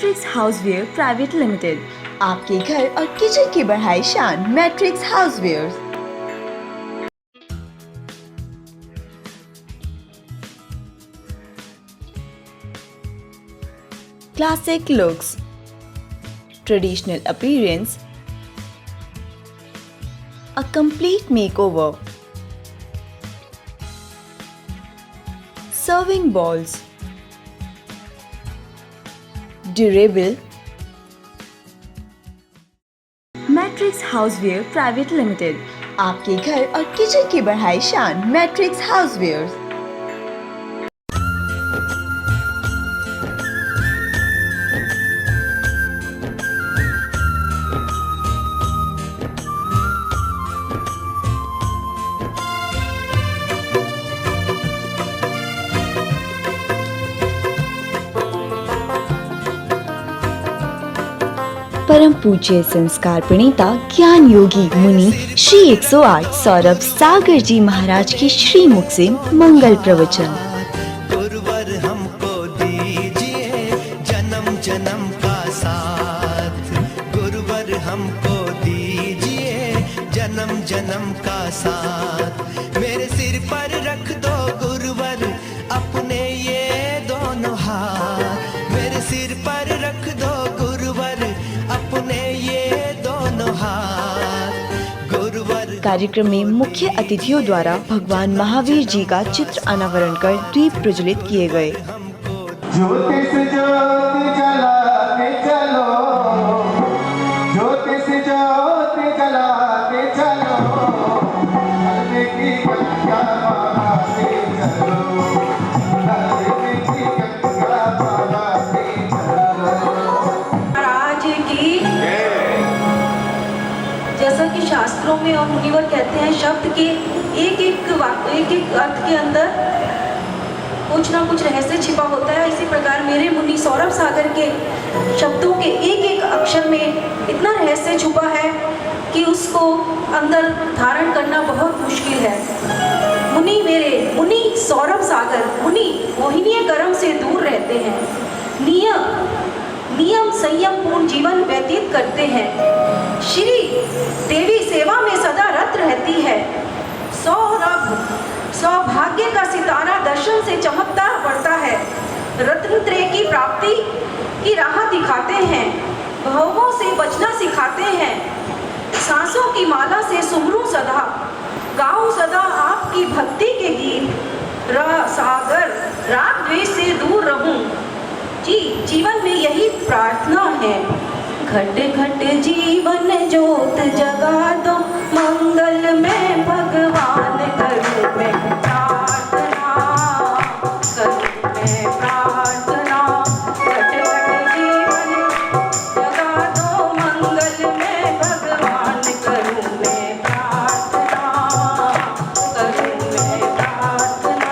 Matrix houseware private limited, आपके घर और किचन की बढ़ाई शान। Matrix houseware. Classic looks, traditional appearance, a complete makeover. Serving balls, durable. Matrix houseware private limited, आपके घर और किचन की बढ़ाई शान। Matrix houseware. परम पूज्य संस्कार प्रणेता ज्ञान योगी मुनि श्री 108 सौरभ सागर जी महाराज की श्री मुख से मंगल प्रवचन। गुरुवर हमको दीजिए जन्म जन्म का साथ, गुरुवर हमको दीजिए जन्म जन्म का साथ। मेरे सिर पर रख दो गुरुवर अपने ये दोनों हाथ, मेरे सिर पर रख दो गुरुवर अपने ये दोनों हाथ। गुरुवर कार्यक्रम में मुख्य अतिथियों द्वारा भगवान महावीर जी का चित्र अनावरण कर दीप प्रज्वलित किए गए। ज्योति से ज्योति जलाते चलो, ज्योति से ज्योति जलाते चलो, धरती की गंगा बहाते चलो, धरती की गंगा बहाते चलो। महाराज की जैसा कि शास्त्रों में और मुनिवर कहते हैं, शब्द के एक एक अर्थ के अंदर कुछ ना कुछ रहस्य छिपा होता है। इसी प्रकार मेरे मुनि सौरभ सागर के शब्दों के एक एक अक्षर में इतना रहस्य छुपा है कि उसको अंदर धारण करना बहुत मुश्किल है। मुनि मेरे मुनि सौरभ सागर मुनि मोहिनीय कर्म से दूर रहते हैं, नियम संयम पूर्ण जीवन व्यतीत करते हैं, श्री देवी सेवा में सदा रत रहती है। सौरभ सौभाग्य का सितारा दर्शन से चमकता पड़ता है, रत्नत्रय की प्राप्ति की राह दिखाते हैं, भवों से बचना सिखाते हैं, सांसों की माला से सुमरूं सदा, गाऊं सदा आपकी भक्ति के गीत, सागर राग द्वेष से दूर रहूं। जी जीवन में यही प्रार्थना है। घट घट जीवन ज्योत जगा दो, मंगल में भगवान करूं मैं प्रार्थना, करूं मैं प्रार्थना। घट घट जीवन जगा दो, मंगल में भगवान करूं मैं प्रार्थना, करूं मैं प्रार्थना।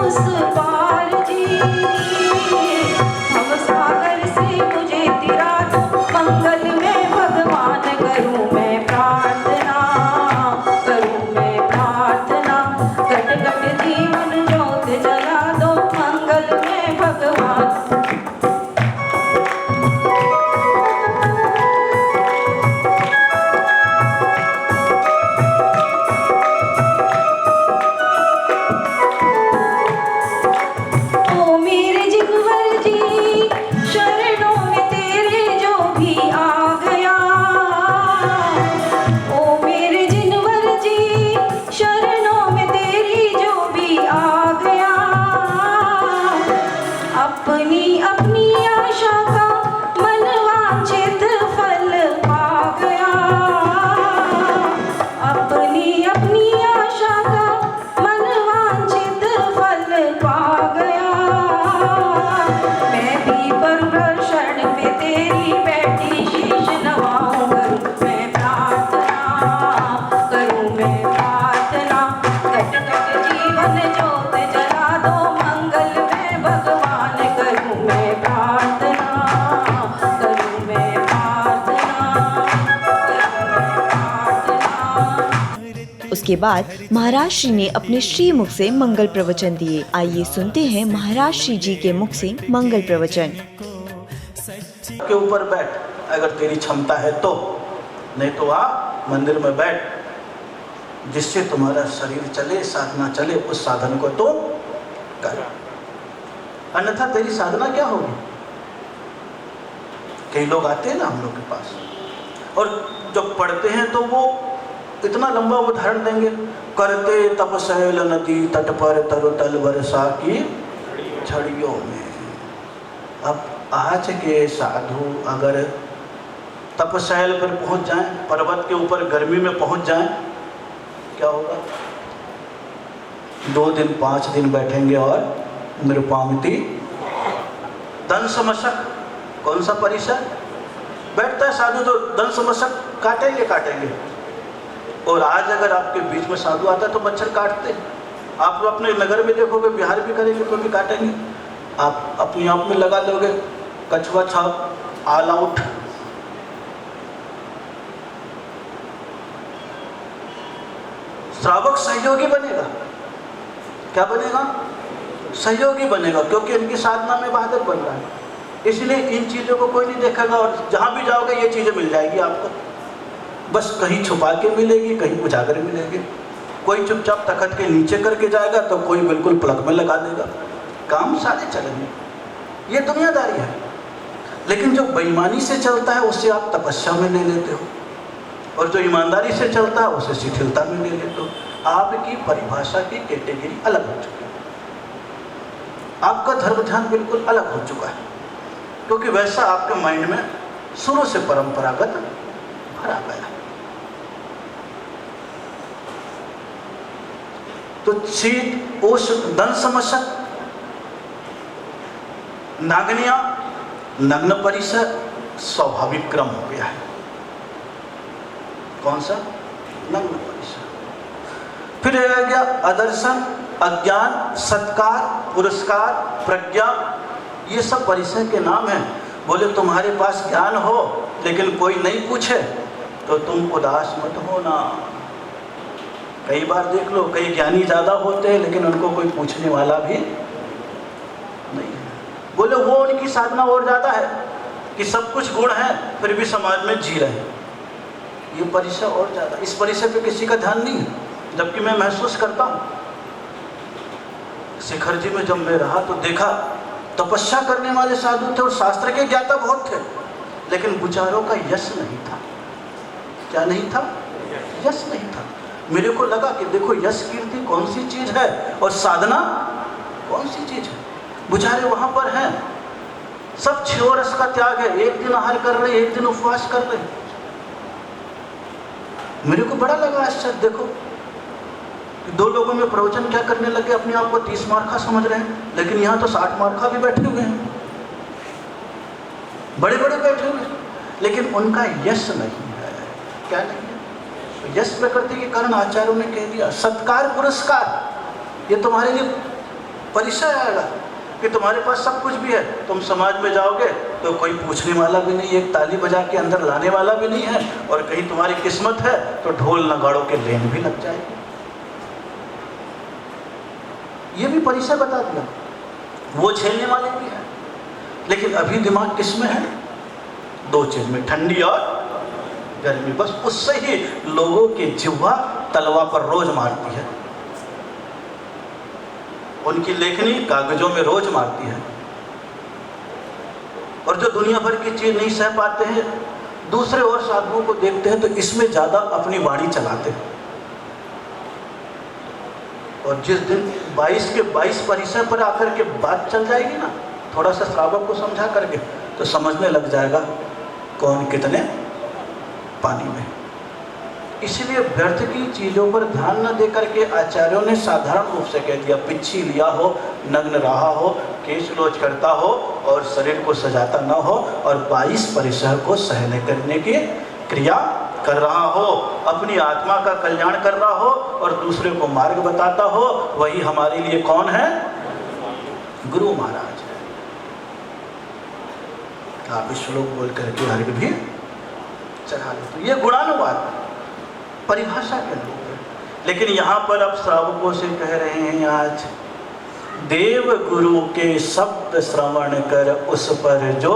उस पार जी, भव सागर से मुझे तिरा दो, मंगल में भगवान करूं मैं प्रार्थना, करूं मैं प्रार्थना। कट कट जीवन ज्योत जला दो, मंगल में भगवान। ओ मेरे जिगवर जी, शरणों में तेरे जो भी आ गया। ओ मेरे जिगवर जी, शरणों में तेरी जो भी आ गया। अपनी अपनी आशा का मन वांछित फल पा गया। अपनी अपनी आशा का मन वांछित फल पा गया। मैं भी पर शरण में तेरी बैठी शीश नवाऊं, करूं मैं प्रार्थना, करूं मैं प्रार्थना। कट कट जीवन ज्योत जला दो, मंगल में भगवान करूं मैं प्रार्थना, करूं मैं प्रार्थना, करूं मैं प्रार्थना। उसके बाद महाराज श्री ने अपने श्री मुख से मंगल प्रवचन दिए। आइए सुनते हैं महाराज श्री जी के मुख से मंगल प्रवचन। के ऊपर बैठ, अगर तेरी क्षमता है तो, नहीं तो आ मंदिर में बैठ, जिससे तुम्हारा शरीर चले, साधना चले, उस साधन को तो कर, अन्यथा तेरी साधना क्या होगी। कई लोग आते हैं ना हम लोग के पास, और जब पढ़ते हैं तो वो इतना लंबा उदाहरण देंगे, करते तपसैल नदी तट पर तरुतल वर्षा की झड़ियों में। अब आज के साधु अगर तपशैल पर पहुंच जाएं, पर्वत के ऊपर गर्मी में पहुंच जाएं, क्या होगा? 2 दिन 5 दिन बैठेंगे और नृपामिति दंश मशक। कौन सा परिसर बैठता है साधु तो दंश मशक काटेंगे। और आज अगर आपके बीच में साधु आता है तो मच्छर काटते हैं। आप अपने नगर में देखोगे, बिहार भी करेंगे तो भी काटेंगे। आप अपने आप में लगा दोगे कछुआ छाप, ऑल आउट। श्रावक सहयोगी बनेगा। क्या बनेगा? सहयोगी बनेगा, क्योंकि इनकी साधना में बाधक बन रहा है। इसलिए इन चीज़ों को कोई नहीं देखेगा, और जहाँ भी जाओगे ये चीज़ें मिल जाएगी आपको। बस कहीं छुपा के मिलेगी, कहीं उजागर मिलेगी। कोई चुपचाप तखत के नीचे करके जाएगा तो कोई बिल्कुल प्लग में लगा देगा। काम सारे चलेंगे, ये दुनियादारी है। लेकिन जो बेईमानी से चलता है उसे आप तपस्या में ले लेते हो, और जो ईमानदारी से चलता है उसे शिथिलता में ले लेते हो। आपकी परिभाषा की कैटेगरी अलग हो चुकी है। आपका धर्म ध्यान बिल्कुल अलग हो चुका है, क्योंकि वैसा आपके माइंड में शुरू से परंपरागत भरा गया। तो शीत उष्ण दंश मशक, नागनिया, नग्न परिसर स्वाभाविक क्रम हो गया है। कौन सा? नग्न परिसर। फिर रह गया अदर्शन, अज्ञान, सत्कार, पुरस्कार, प्रज्ञा। ये सब परिसर के नाम हैं। बोले तुम्हारे पास ज्ञान हो लेकिन कोई नहीं पूछे तो तुम उदास मत होना। कई बार देख लो, कई ज्ञानी ज़्यादा होते हैं लेकिन उनको कोई पूछने वाला भी नहीं है। बोले वो उनकी साधना और ज़्यादा है कि सब कुछ गुण है फिर भी समाज में जी रहे हैं। ये परिसर और ज़्यादा, इस परिसर पे किसी का ध्यान नहीं है। जबकि मैं महसूस करता हूँ, शिखर जी में जब मैं रहा तो देखा तपस्या करने वाले साधु थे और शास्त्र के ज्ञाता बहुत थे, लेकिन विचारों का यश नहीं था। क्या नहीं था? यश नहीं था। मेरे को लगा कि देखो यश कीर्ति कौन सी चीज है और साधना कौन सी चीज है। बेचारे वहां पर हैं, सब 6 रस का त्याग है, एक दिन आहार कर रहे, एक दिन उपवास कर रहे। मेरे को बड़ा लगा आश्चर्य। देखो कि 2 लोगों में प्रवचन क्या करने लगे, अपने आप को 30 मार्का समझ रहे हैं, लेकिन यहाँ तो 60 मार्का भी बैठे हुए हैं, बड़े बड़े बैठे हुए हैं, लेकिन उनका यश नहीं है। क्या नहीं है? यश प्रकृति के कारण आचार्यों ने कह दिया सत्कार पुरस्कार ये तुम्हारे लिए परिचय आएगा कि तुम्हारे पास सब कुछ भी है। तुम समाज में जाओगे तो कोई पूछने वाला भी नहीं, एक ताली बजा के अंदर लाने वाला भी नहीं है, और कहीं तुम्हारी किस्मत है तो ढोल नगाड़ों के लेन भी लग जाएगी। ये भी परिचय बता दिया, वो झेलने वाले भी है। लेकिन अभी दिमाग किस में है? दो चीज में, ठंडी और गर्मी। बस उससे ही लोगों की जिह्वा तलवा पर रोज मारती है, उनकी लेखनी कागजों में रोज मारती है। और जो दुनिया भर की चीज नहीं सह पाते हैं, दूसरे और साधुओं को देखते हैं तो इसमें ज्यादा अपनी वाणी चलाते हैं। और जिस दिन 22 के 22 परिचय पर आकर के बात चल जाएगी ना, थोड़ा सा श्रावक को समझा करके, तो समझने लग जाएगा कौन कितने पानी में। इसलिए व्यर्थ की चीजों पर ध्यान न दे करके आचार्यों ने साधारण रूप से कह दिया, पिच्छी लिया हो, नग्न रहा हो, केश लोच करता हो और शरीर को सजाता न हो और 22 परिसर को सहने करने की क्रिया कर रहा हो, अपनी आत्मा का कल्याण कर रहा हो और दूसरे को मार्ग बताता हो, वही हमारे लिए कौन है? गुरु महाराज। आप इस श्लोक बोल करके अर्घ भी चढ़ा लो। तो ये गुणानुवाद परिभाषा के अनुरूप है। लेकिन यहाँ पर अब श्रावकों से कह रहे हैं आज, देव गुरु के शब्द श्रवण कर उस पर जो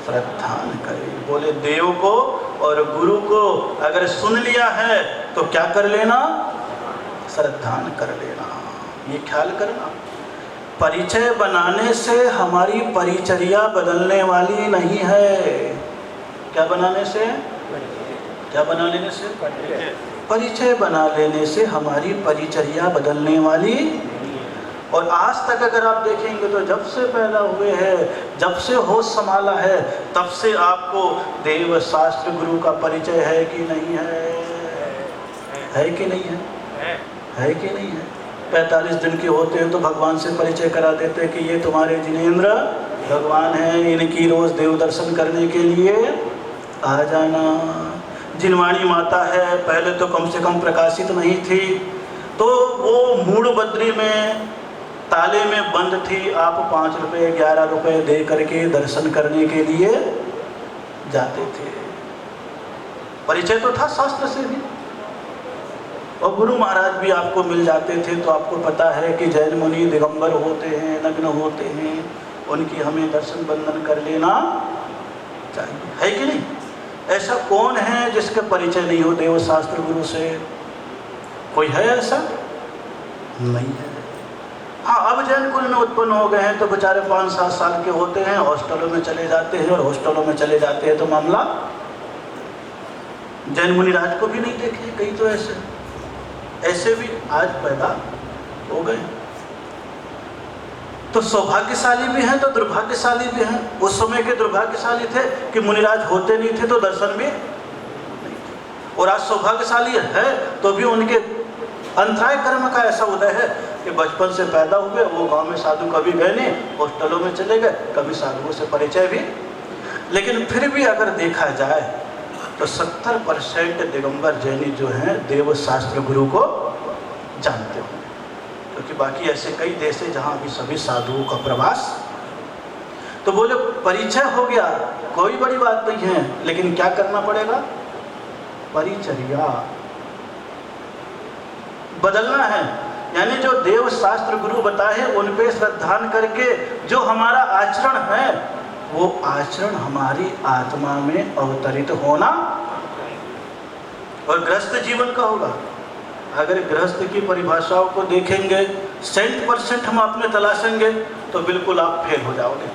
श्रद्धान करे। बोले देव को और गुरु को अगर सुन लिया है तो क्या कर लेना? श्रद्धान कर लेना। ये ख्याल करना, परिचय बनाने से हमारी परिचर्या बदलने वाली नहीं है। क्या बनाने से? क्या बना लेने से? परिचय बना लेने से हमारी परिचर्या बदलने वाली। और आज तक अगर आप देखेंगे तो जब से पैदा हुए हैं, जब से होश संभाला है, तब से आपको देव शास्त्र गुरु का परिचय है कि नहीं है? है कि नहीं है? है कि नहीं है? 45 दिन के होते हैं तो भगवान से परिचय करा देते हैं कि ये तुम्हारे जिनेंद्र भगवान हैं, इनकी रोज देव दर्शन करने के लिए आ जाना। जिनवाणी माता है, पहले तो कम से कम प्रकाशित नहीं थी, तो वो मूढ़ बद्री में ताले में बंद थी। आप 5 रुपये 11 रुपये दे करके दर्शन करने के लिए जाते थे। परिचय तो था शास्त्र से भी, और गुरु महाराज भी आपको मिल जाते थे। तो आपको पता है कि जैन मुनि दिगंबर होते हैं, नग्न होते हैं, उनकी हमें दर्शन बंदन कर लेना चाहिए, है कि नहीं? ऐसा कौन है जिसका परिचय नहीं हो देव शास्त्र गुरु से? कोई है ऐसा? नहीं है। हाँ, अब जैन कुल में उत्पन्न हो गए हैं तो बेचारे 5-7 साल के होते हैं, हॉस्टलों में चले जाते हैं, और हॉस्टलों में चले जाते हैं तो मामला। जैन मुनि राज को भी नहीं देखे कहीं, तो ऐसे भी आज पैदा हो गए। तो सौभाग्यशाली भी हैं तो दुर्भाग्यशाली भी हैं। उस समय के दुर्भाग्यशाली थे कि मुनिराज होते नहीं थे तो दर्शन भी नहीं थे, और आज सौभाग्यशाली है तो भी उनके अंतराय कर्म का ऐसा उदय है कि बचपन से पैदा हुए, वो गांव में साधु कभी गए नहीं, हॉस्टलों में चले गए, कभी साधुओं से परिचय भी। लेकिन फिर भी अगर देखा जाए तो 70% दिगंबर जैनी जो हैं देव शास्त्र गुरु को जानते होंगे, क्योंकि बाकी ऐसे कई देश हैं जहाँ अभी सभी साधुओं का प्रवास। तो बोले परिचय हो गया, कोई बड़ी बात नहीं है, लेकिन क्या करना पड़ेगा? परिचर्या बदलना है। यानी जो देव शास्त्र गुरु बताए उन पे श्रद्धान करके जो हमारा आचरण है, वो आचरण हमारी आत्मा में अवतरित होना। और गृहस्थ जीवन का होगा। अगर गृहस्थ की परिभाषाओं को देखेंगे, 100% हम आप में तलाशेंगे तो बिल्कुल आप फेल हो जाओगे।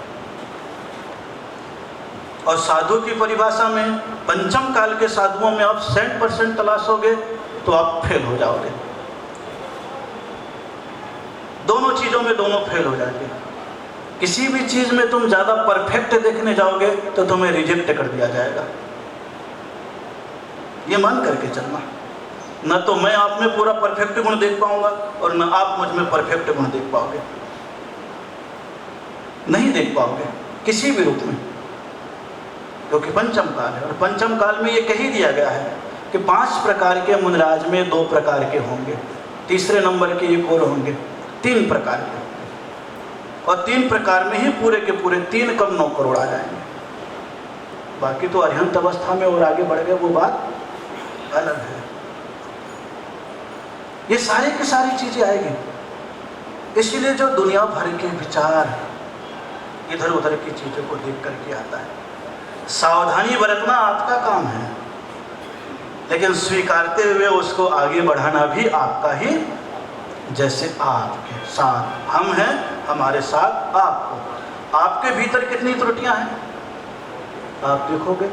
और साधु की परिभाषा में, पंचम काल के साधुओं में आप 100% तलाशोगे तो आप फेल हो जाओगे। दोनों चीज़ों में दोनों फेल हो जाएंगे। किसी भी चीज़ में तुम ज़्यादा परफेक्ट देखने जाओगे तो तुम्हें रिजेक्ट कर दिया जाएगा। ये मान करके चलना, न तो मैं आप में पूरा परफेक्ट गुण देख पाऊंगा और न आप मुझ में परफेक्ट गुण देख पाओगे, नहीं देख पाओगे किसी भी रूप में, क्योंकि पंचम काल है। और पंचम काल में ये कह ही दिया गया है कि 5 प्रकार के मुनिराज में 2 प्रकार के होंगे, तीसरे नंबर के एक और होंगे, 3 प्रकार के। और 3 प्रकार में ही पूरे के पूरे 3 कम 9 करोड़ आ जाएंगे। बाकी तो अरिहंत अवस्था में और आगे बढ़ गए, वो बात अलग है। ये सारी की सारी चीजें आएगी। इसीलिए जो दुनिया भर के विचार इधर उधर की चीजों को देख करके आता है, सावधानी बरतना आपका काम है, लेकिन स्वीकारते हुए उसको आगे बढ़ाना भी आपका ही। जैसे आपके साथ हम हैं, हमारे साथ आपको, आपके भीतर कितनी त्रुटियां हैं आप देखोगे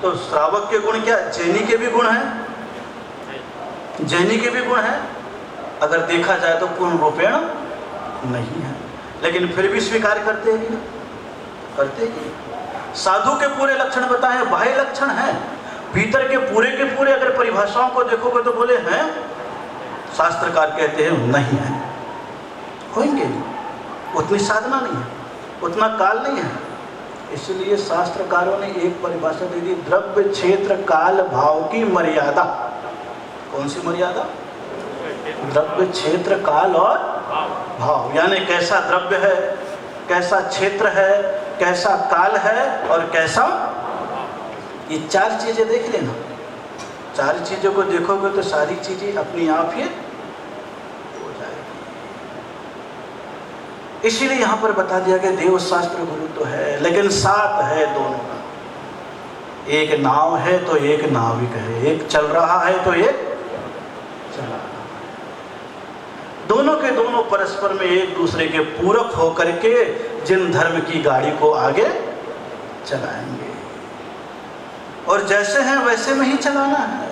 तो श्रावक के गुण क्या, जैनी के भी गुण हैं, जैनी के भी गुण हैं, अगर देखा जाए तो पूर्ण रूपेण नहीं है, लेकिन फिर भी स्वीकार करते हैं कि नहीं? करते हैं। साधु के पूरे लक्षण बताए, बाह्य लक्षण हैं, भीतर के पूरे अगर परिभाषाओं को देखोगे तो बोले हैं, शास्त्रकार कहते हैं नहीं है, होंगे नहीं, उतनी साधना नहीं है, उतना काल नहीं है। इसलिए शास्त्रकारों ने एक परिभाषा दे दी, द्रव्य क्षेत्र काल भाव की मर्यादा। कौन सी मर्यादा? द्रव्य क्षेत्र काल और भाव, यानी कैसा द्रव्य है, कैसा क्षेत्र है, कैसा काल है और कैसा, ये 4 चीजें देख लेना। 4 चीजों को देखोगे तो सारी चीजें अपनी आप ही हो जाएगी। इसीलिए यहां पर बता दिया गया देव शास्त्र गुरु तो है, लेकिन साथ है दोनों का। एक नाव है तो एक नाविक है, एक चल रहा है तो एक चला रहा है। दोनों के दोनों परस्पर में एक दूसरे के पूरक होकर के जिन धर्म की गाड़ी को आगे चलाएंगे, और जैसे हैं वैसे में ही चलाना है,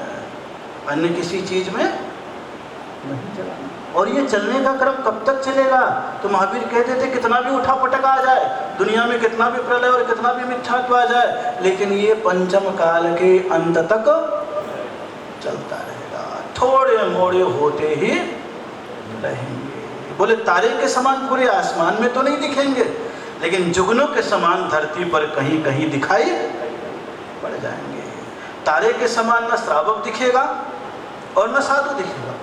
अन्य किसी चीज में नहीं चलाना। और ये चलने का क्रम कब तक चलेगा? तो महावीर कहते थे कितना भी उठा पटक आ जाए, दुनिया में कितना भी प्रलय और कितना भी मिथ्यात्व आ जाए, लेकिन ये पंचम काल के अंत तक चलता रहेगा, थोड़े मोड़े होते ही रहेंगे। बोले तारे के समान पूरे आसमान में तो नहीं दिखेंगे, लेकिन जुगनों के समान धरती पर कहीं कहीं दिखाई पड़ जाएंगे। तारे के समान न श्रावक दिखेगा और न साधु दिखेगा,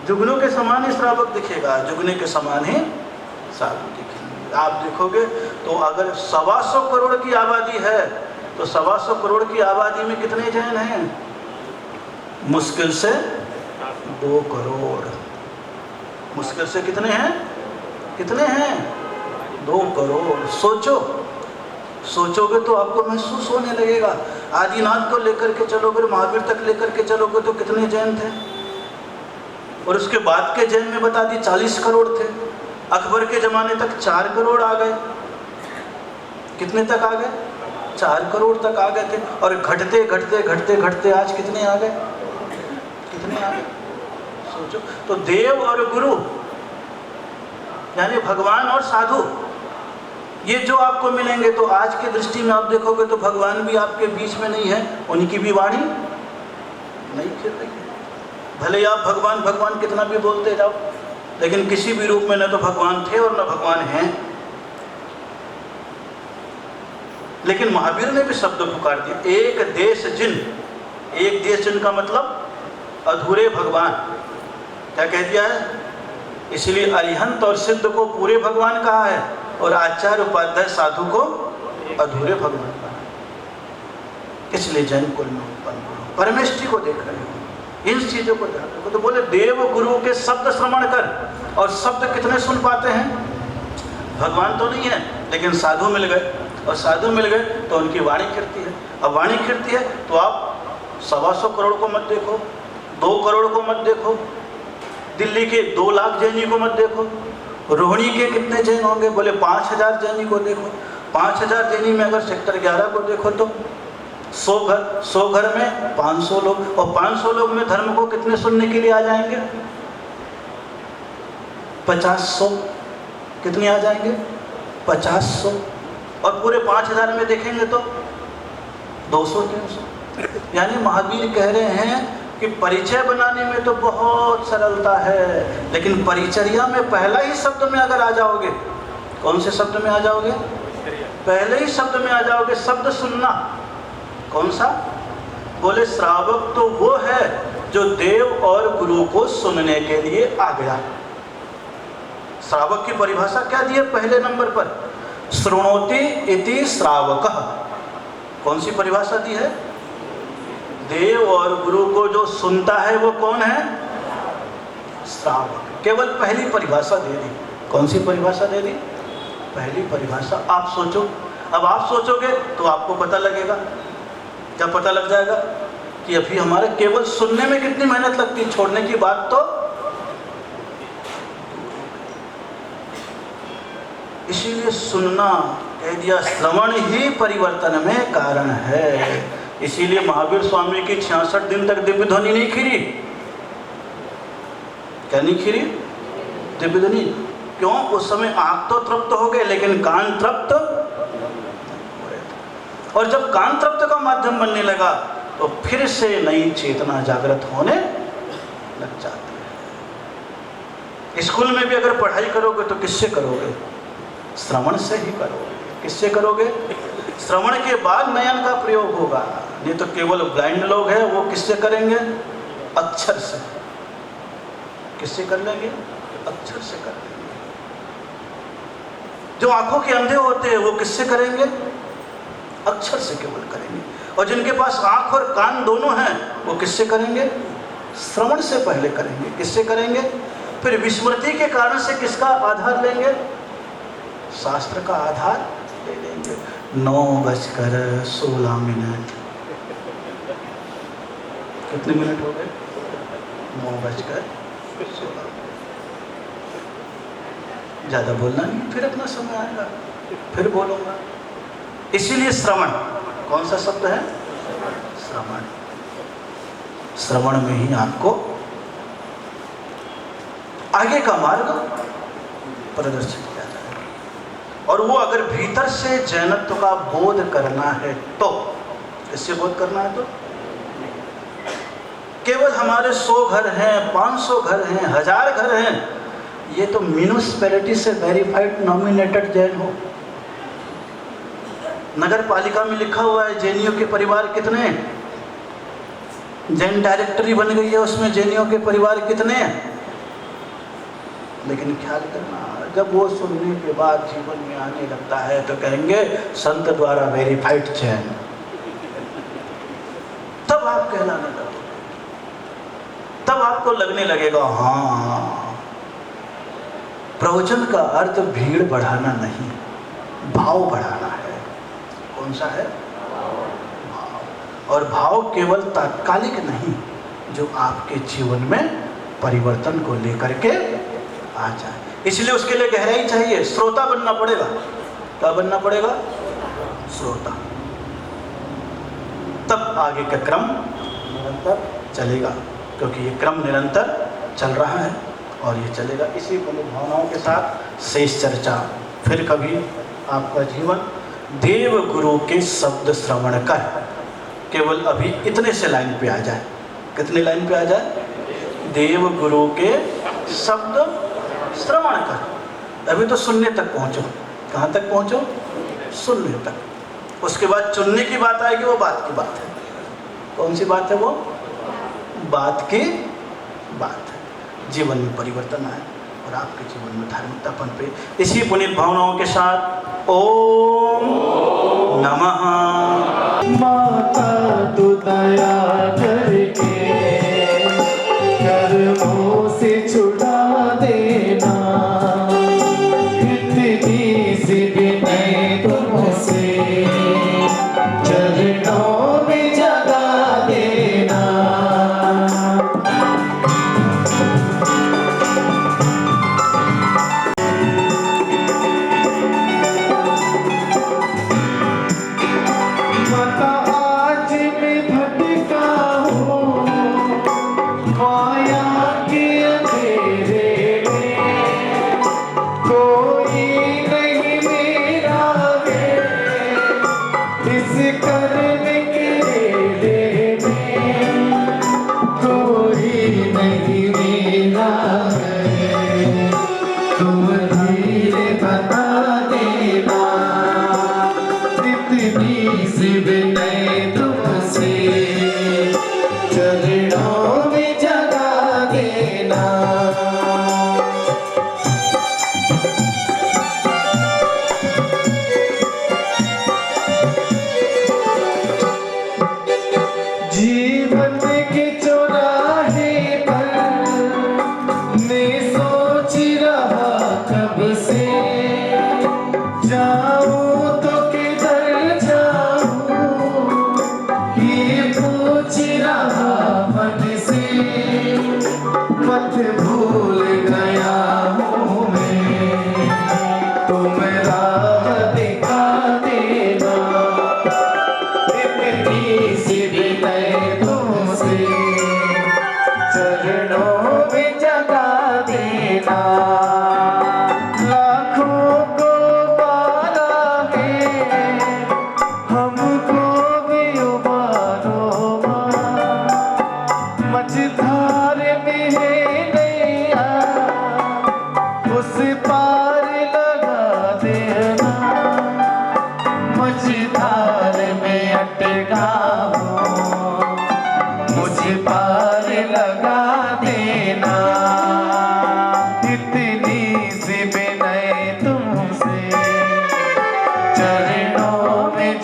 जुगनों के समान ही श्रावक दिखेगा, जुगने के समान ही साधु दिखेंगे। आप देखोगे तो अगर 125 करोड़ की आबादी है तो 125 करोड़ की आबादी में कितने जैन हैं? मुश्किल से 2 करोड़। मुश्किल से कितने हैं? कितने हैं? 2 करोड़। सोचोगे तो आपको महसूस होने लगेगा। आदिनाथ को लेकर के चलोगे, महावीर तक लेकर के चलोगे तो कितने जैन थे, और उसके बाद के जैन में बता दी 40 करोड़ थे। अकबर के ज़माने तक 4 करोड़ आ गए। कितने तक आ गए? 4 करोड़ तक आ गए थे, और घटते घटते घटते घटते आज कितने आ गए? कितने आ गए? सोचो। तो देव और गुरु यानी भगवान और साधु, ये जो आपको मिलेंगे, तो आज की दृष्टि में आप देखोगे तो भगवान भी आपके बीच में नहीं है, उनकी भी वाणी नहीं फिर रही है। भले आप भगवान भगवान कितना भी बोलते जाओ, लेकिन किसी भी रूप में न तो भगवान थे और न भगवान हैं। लेकिन महावीर ने भी शब्द पुकार दिए, एक देश जिन। एक देश जिन का मतलब अधूरे भगवान। क्या कह दिया है? इसलिए अरिहंत और सिद्ध को पूरे भगवान कहा है, और आचार्य उपाध्याय साधु को अधूरे भगवान कहा है। इसलिए जैन कुल में उत्पन्न परमेष्ठी को देख रहे हो, इन चीजों को ध्यान रखो। तो बोले देव गुरु के शब्द श्रवण कर, और शब्द कितने सुन पाते हैं? भगवान तो नहीं है, लेकिन साधु मिल गए, और साधु मिल गए तो उनकी वाणी खिरती है। अब वाणी खिरती है तो आप 125 करोड़ को मत देखो, 2 करोड़ को मत देखो, दिल्ली के 2 लाख जैनी को मत देखो, रोहिणी के कितने जैन होंगे? बोले 5000 जैनी को देखो। 5000 जैनी में अगर सेक्टर 11 को देखो तो 100 घर में 500 लोग, और 500 लोग में धर्म को कितने सुनने के लिए आ जाएंगे? 50-100। कितने आ जाएंगे? 50-100। और पूरे 5000 में देखेंगे तो 200-300। यानी महावीर कह रहे हैं कि परिचय बनाने में तो बहुत सरलता है, लेकिन परिचर्या में पहला ही शब्द में अगर आ जाओगे, कौन से शब्द में आ जाओगे? पहले ही शब्द में आ जाओगे, शब्द सुनना। कौन सा? बोले श्रावक तो वो है जो देव और गुरु को सुनने के लिए आ गया। श्रावक की परिभाषा क्या दी है पहले नंबर पर? शृणोति इति श्रावकः। कौन सी परिभाषा दी है? देव और गुरु को जो सुनता है वो कौन है? श्रावक। केवल पहली परिभाषा दे दी। कौन सी परिभाषा दे दी? पहली परिभाषा। आप सोचो, अब आप सोचोगे तो आपको पता लगेगा। क्या पता लग जाएगा? कि अभी हमारे केवल सुनने में कितनी मेहनत लगती है, छोड़ने की बात तो। इसीलिए सुनना कह दिया, श्रवण ही परिवर्तन में कारण है। इसीलिए महावीर स्वामी की 66 दिन तक दिव्य ध्वनि नहीं खिरी। क्या नहीं खिरी? दिव्य ध्वनि। क्यों? उस समय आंख तो तृप्त हो गए लेकिन कान तृप्त, और जब कान तृप्त का माध्यम बनने लगा तो फिर से नई चेतना जागृत होने लग जाती है। स्कूल में भी अगर पढ़ाई करोगे तो किससे करोगे? श्रवण से ही करोगे। किससे करोगे? श्रवण के बाद नयन का प्रयोग होगा। नहीं तो केवल ब्लाइंड लोग हैं, वो किससे करेंगे? अक्षर से। किससे कर लेंगे? अक्षर से कर लेंगे। जो आंखों के अंधे होते हैं वो किससे करेंगे? अक्षर से केवल करेंगे। और जिनके पास आंख और कान दोनों हैं वो किससे करेंगे? श्रवण से पहले करेंगे। किससे करेंगे? फिर विस्मृति के कारण से किसका आधार लेंगे? शास्त्र का आधार ले लेंगे। 9:16। कितने मिनट हो गए? 9:16। ज़्यादा बोलना नहीं, फिर अपना समय आएगा फिर बोलूँगा। इसीलिए श्रवण, कौन सा शब्द है? श्रवण। श्रवण में ही आपको आगे का मार्ग प्रदर्शित किया जाएगा। और वो अगर भीतर से जैनत्व का बोध करना है तो, इससे बोध करना है तो केवल हमारे 100 घर हैं, 500 घर हैं, 1000 घर हैं, ये तो म्यूनिसिपैलिटी से वेरीफाइड नॉमिनेटेड जैन हो। नगर पालिका में लिखा हुआ है जैनियों के परिवार कितने हैं, जैन डायरेक्टरी बन गई है, उसमें जैनियों के परिवार कितने हैं। लेकिन ख्याल करना, जब वो सुनने के बाद जीवन में आने लगता है तो कहेंगे संत द्वारा वेरीफाइड जैन। तब आप कहलाने लगोगे, तब आपको लगने लगेगा हाँ, प्रवचन का अर्थ भीड़ बढ़ाना नहीं, भाव बढ़ाना है। कौन सा है? भाव। और भाव केवल तात्कालिक नहीं, जो आपके जीवन में परिवर्तन को लेकर के आ जाए। इसलिए उसके लिए गहराई चाहिए, श्रोता बनना पड़ेगा। क्या बनना पड़ेगा? श्रोता। तब आगे का क्रम निरंतर चलेगा, क्योंकि ये क्रम निरंतर चल रहा है और ये चलेगा। इसी भावनाओं के साथ शेष चर्चा फिर कभी। आपका जीवन देव गुरु के शब्द श्रवण कर, केवल अभी इतने से लाइन पे आ जाए। कितने लाइन पे आ जाए? देव गुरु के शब्द श्रवण कर। अभी तो सुनने तक पहुँचो। कहाँ तक पहुँचो? सुनने तक। उसके बाद चुनने की बात आएगी, वो बात की बात है। कौन सी बात है वो? बात की बात है। जीवन में परिवर्तन आए और आपके जीवन में धार्मिकता पनपे। इसी पुनीत भावनाओं के साथ ओम नमः। माता तू दया करके कर्मों से छुड़ा देना, इतनी सी विनय तुमसे चरणों में जगा देना। माता आज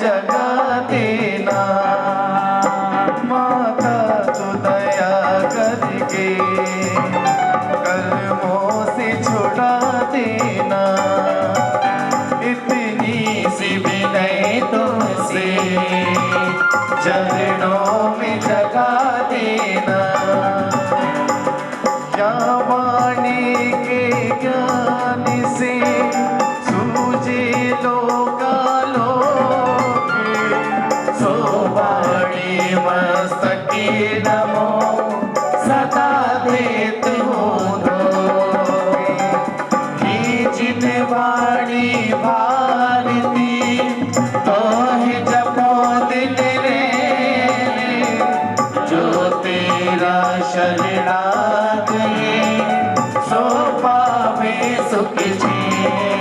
जगा देना, माता तू दया करके कर्मों से छुड़ा देना। इतनी सी विनय तुमसे चरणों में जगा देना। क्या वाणी के ज्ञान से सूझे लोकालोक, सो वाणी मस्तके नमो सदा देत हूँ धोखे। ही जिन वाणी भारती तो है जपो दिन रे, जो तेरा शरणा गए सो पावे सुख जी।